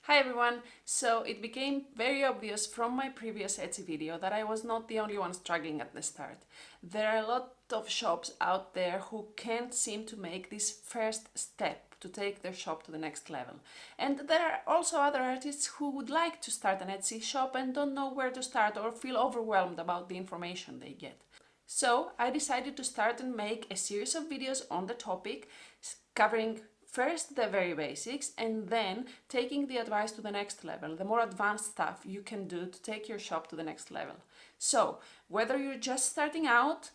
Hi everyone! So it became very obvious from my previous Etsy video that I was not the only one struggling at the start. There are a lot of shops out there who can't seem to make this first step to take their shop to the next level. And there are also other artists who would like to start an Etsy shop and don't know where to start or feel overwhelmed about the information they get. So I decided to start and make a series of videos on the topic, covering first the very basics and then taking the advice to the next level, the more advanced stuff you can do to take your shop to the next level. So whether you're just starting out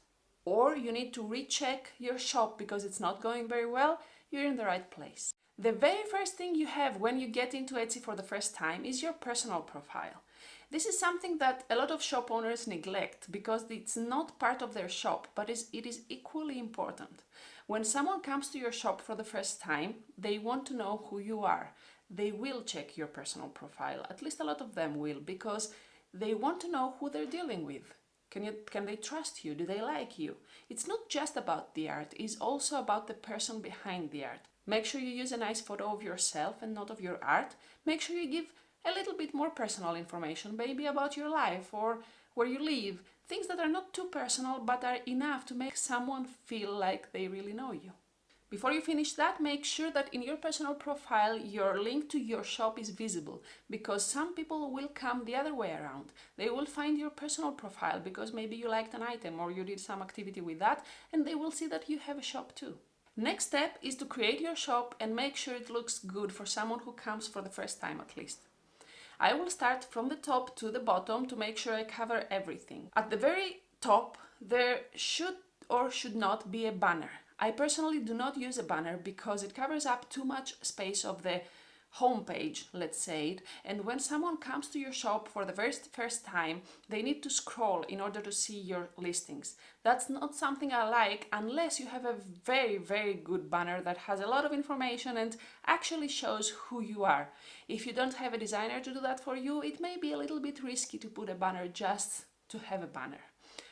or you need to recheck your shop because it's not going very well, you're in the right place. The very first thing you have when you get into Etsy for the first time is your personal profile. This is something that a lot of shop owners neglect because it's not part of their shop, but it is equally important. When someone comes to your shop for the first time, they want to know who you are. They will check your personal profile, at least a lot of them will, because they want to know who they're dealing with. Can they trust you? Do they like you? It's not just about the art, it's also about the person behind the art. Make sure you use a nice photo of yourself and not of your art. Make sure you give a little bit more personal information, maybe about your life or where you live, things that are not too personal but are enough to make someone feel like they really know you. Before you finish that, make sure that in your personal profile your link to your shop is visible, because some people will come the other way around. They will find your personal profile because maybe you liked an item or you did some activity with that, and they will see that you have a shop too. Next step is to create your shop and make sure it looks good for someone who comes for the first time at least. I will start from the top to the bottom to make sure I cover everything. At the very top, there should or should not be a banner. I personally do not use a banner because it covers up too much space of the homepage, let's say it, and when someone comes to your shop for the first time, they need to scroll in order to see your listings. That's not something I like unless you have a very good banner that has a lot of information and actually shows who you are. If you don't have a designer to do that for you, it may be a little bit risky to put a banner just to have a banner.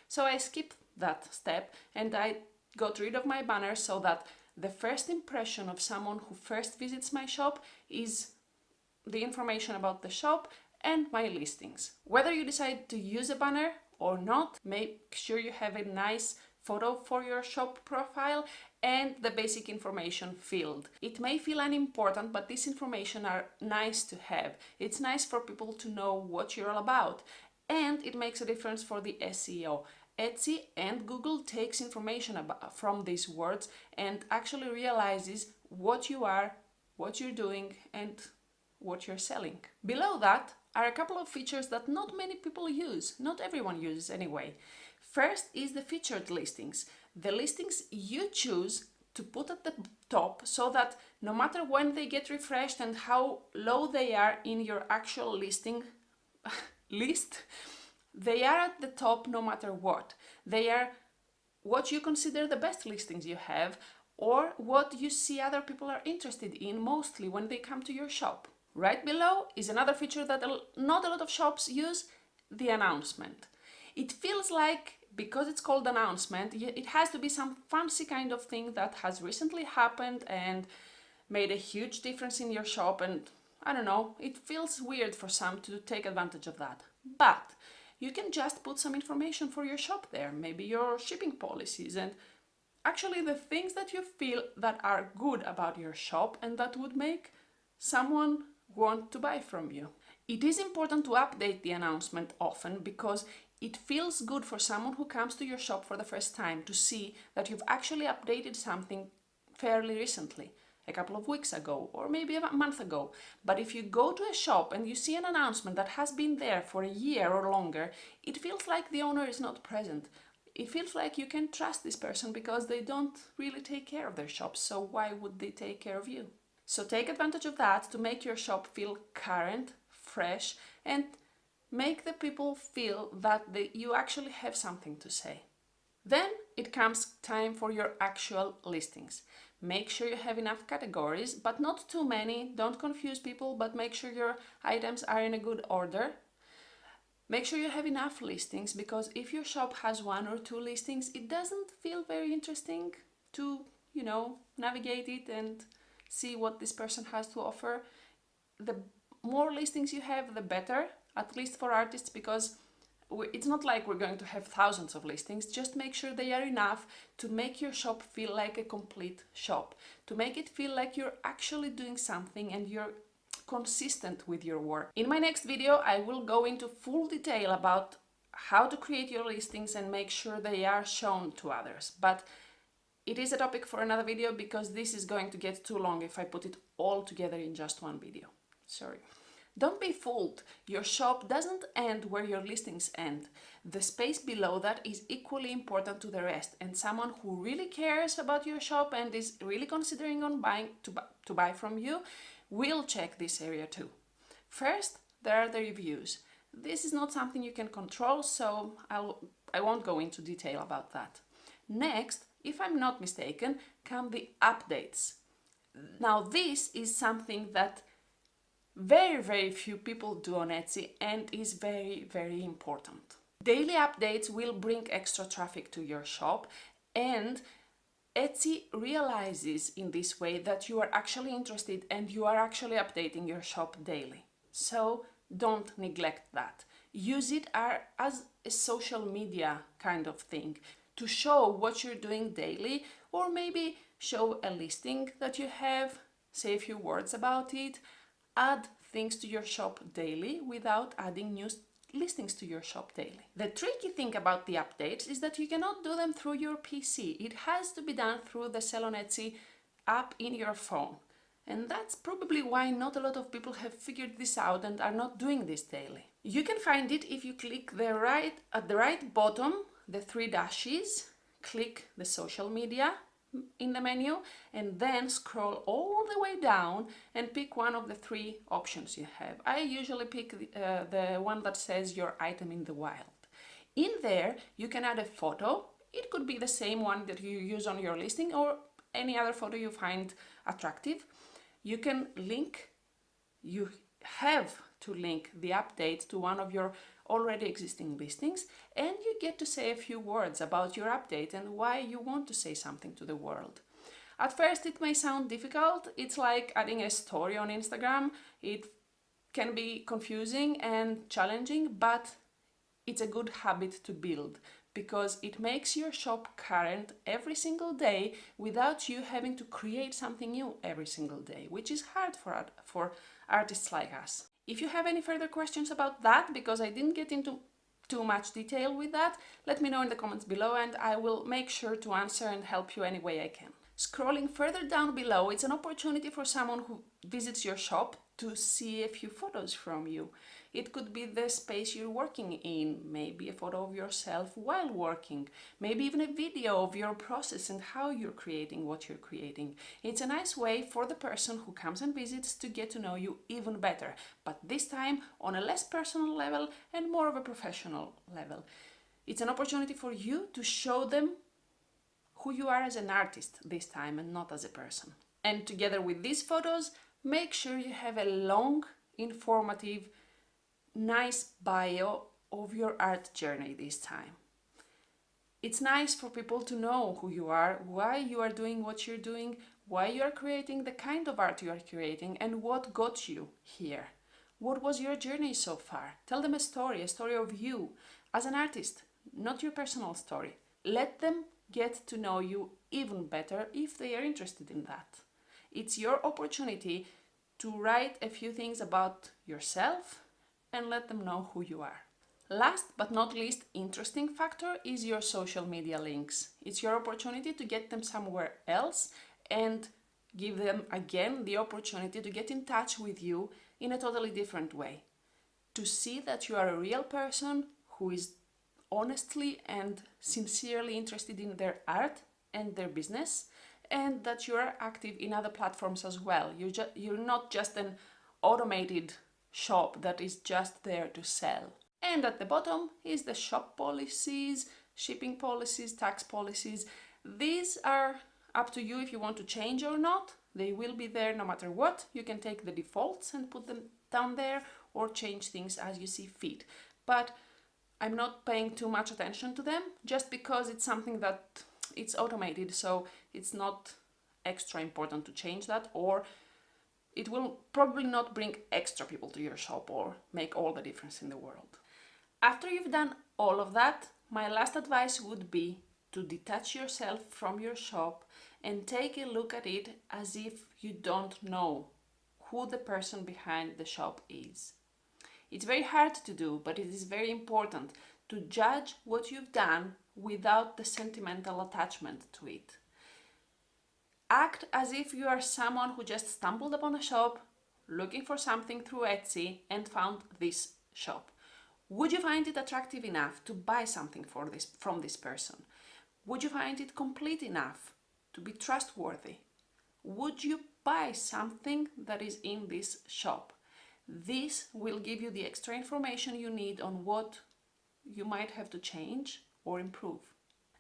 So I skipped that step and I got rid of my banner so that the first impression of someone who first visits my shop is the information about the shop and my listings. Whether you decide to use a banner or not, make sure you have a nice photo for your shop profile and the basic information field. It may feel unimportant, but this information are nice to have. It's nice for people to know what you're all about, and it makes a difference for the SEO. Etsy and Google takes information from these words and actually realizes what you are, what you're doing, and what you're selling. Below that are a couple of features that not many people use, not everyone uses anyway. First is the featured listings. The listings you choose to put at the top so that no matter when they get refreshed and how low they are in your actual listing list, they are at the top no matter what. They are what you consider the best listings you have or what you see other people are interested in mostly when they come to your shop. Right below is another feature that not a lot of shops use, the announcement. It feels like, because it's called announcement, it has to be some fancy kind of thing that has recently happened and made a huge difference in your shop, and I don't know, it feels weird for some to take advantage of that. But you can just put some information for your shop there, maybe your shipping policies and actually the things that you feel that are good about your shop and that would make someone want to buy from you. It is important to update the announcement often because it feels good for someone who comes to your shop for the first time to see that you've actually updated something fairly recently, a couple of weeks ago or maybe a month ago. But if you go to a shop and you see an announcement that has been there for a year or longer, it feels like the owner is not present. It feels like you can trust this person because they don't really take care of their shops, so why would they take care of you? So take advantage of that to make your shop feel current, fresh, and make the people feel that you actually have something to say. Then it comes time for your actual listings. Make sure you have enough categories, but not too many. Don't confuse people, but make sure your items are in a good order. Make sure you have enough listings, because if your shop has 1 or 2 listings, it doesn't feel very interesting to, navigate it and see what this person has to offer. The more listings you have, the better, at least for artists, because it's not like we're going to have thousands of listings. Just make sure they are enough to make your shop feel like a complete shop, to make it feel like you're actually doing something and you're consistent with your work. In my next video, I will go into full detail about how to create your listings and make sure they are shown to others. But it is a topic for another video because this is going to get too long if I put it all together in just one video. Sorry. Don't be fooled. Your shop doesn't end where your listings end. The space below that is equally important to the rest, and someone who really cares about your shop and is really considering on buying to buy from you will check this area too. First, there are the reviews. This is not something you can control, so I won't go into detail about that. Next, if I'm not mistaken, come the updates. Now this is something that very few people do on Etsy and is very important. Daily updates will bring extra traffic to your shop, and Etsy realizes in this way that you are actually interested and you are actually updating your shop daily. So don't neglect that. Use it as a social media kind of thing to show what you're doing daily, or maybe show a listing that you have, say a few words about it, add things to your shop daily without adding new listings to your shop daily. The tricky thing about the updates is that you cannot do them through your PC. It has to be done through the Sell on Etsy app in your phone. And that's probably why not a lot of people have figured this out and are not doing this daily. You can find it if you click at the right bottom, the three dashes, click the social media in the menu, and then scroll all the way down and pick one of the three options you have. I usually pick the one that says your item in the wild. In there, you can add a photo. It could be the same one that you use on your listing or any other photo you find attractive. You can link, you have to link the update to one of your already existing listings, and you get to say a few words about your update and why you want to say something to the world. At first it may sound difficult. It's like adding a story on Instagram. It can be confusing and challenging, but it's a good habit to build because it makes your shop current every single day without you having to create something new every single day, which is hard for artists like us. If you have any further questions about that, because I didn't get into too much detail with that, let me know in the comments below and I will make sure to answer and help you any way I can. Scrolling further down below, it's an opportunity for someone who visits your shop to see a few photos from you. It could be the space you're working in, maybe a photo of yourself while working, maybe even a video of your process and how you're creating what you're creating. It's a nice way for the person who comes and visits to get to know you even better, but this time on a less personal level and more of a professional level. It's an opportunity for you to show them who you are as an artist this time and not as a person. And together with these photos, make sure you have a long, informative, nice bio of your art journey this time. It's nice for people to know who you are, why you are doing what you're doing, why you are creating the kind of art you are creating, and what got you here. What was your journey so far? Tell them a story of you as an artist, not your personal story. Let them get to know you even better if they are interested in that. It's your opportunity to write a few things about yourself and let them know who you are. Last but not least interesting factor is your social media links. It's your opportunity to get them somewhere else and give them again the opportunity to get in touch with you in a totally different way. To see that you are a real person who is honestly and sincerely interested in their art and their business, and that you are active in other platforms as well. You're not just an automated shop that is just there to sell. And at the bottom is the shop policies, shipping policies, tax policies. These are up to you if you want to change or not. They will be there no matter what. You can take the defaults and put them down there or change things as you see fit. But I'm not paying too much attention to them just because it's something that it's automated, so it's not extra important to change that, or it will probably not bring extra people to your shop or make all the difference in the world. After you've done all of that, my last advice would be to detach yourself from your shop and take a look at it as if you don't know who the person behind the shop is. It's very hard to do, but it is very important to judge what you've done without the sentimental attachment to it. Act as if you are someone who just stumbled upon a shop, looking for something through Etsy and found this shop. Would you find it attractive enough to buy something from this person? Would you find it complete enough to be trustworthy? Would you buy something that is in this shop? This will give you the extra information you need on what you might have to change or improve.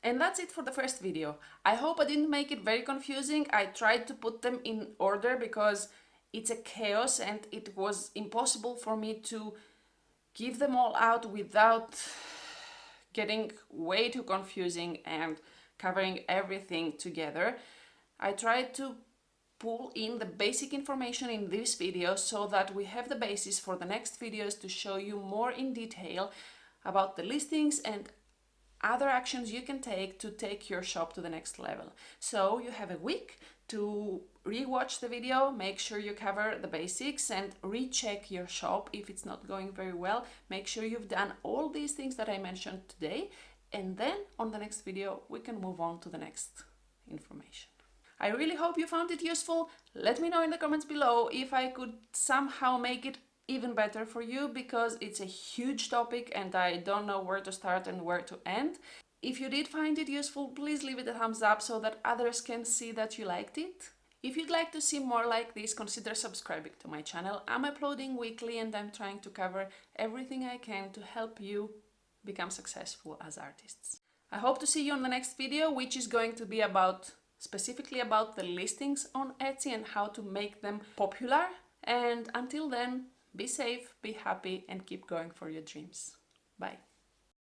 And that's it for the first video. I hope I didn't make it very confusing. I tried to put them in order because it's a chaos and it was impossible for me to give them all out without getting way too confusing and covering everything together. I tried to pull in the basic information in this video so that we have the basis for the next videos to show you more in detail about the listings and other actions you can take your shop to the next level. So you have a week to re-watch the video, make sure you cover the basics and recheck your shop if it's not going very well. Make sure you've done all these things that I mentioned today, and then on the next video we can move on to the next information. I really hope you found it useful. Let me know in the comments below if I could somehow make it even better for you, because it's a huge topic and I don't know where to start and where to end. If you did find it useful, please leave it a thumbs up so that others can see that you liked it. If you'd like to see more like this, consider subscribing to my channel. I'm uploading weekly and I'm trying to cover everything I can to help you become successful as artists. I hope to see you on the next video, which is going to be specifically about the listings on Etsy and how to make them popular. And until then, be safe, be happy, and keep going for your dreams. Bye.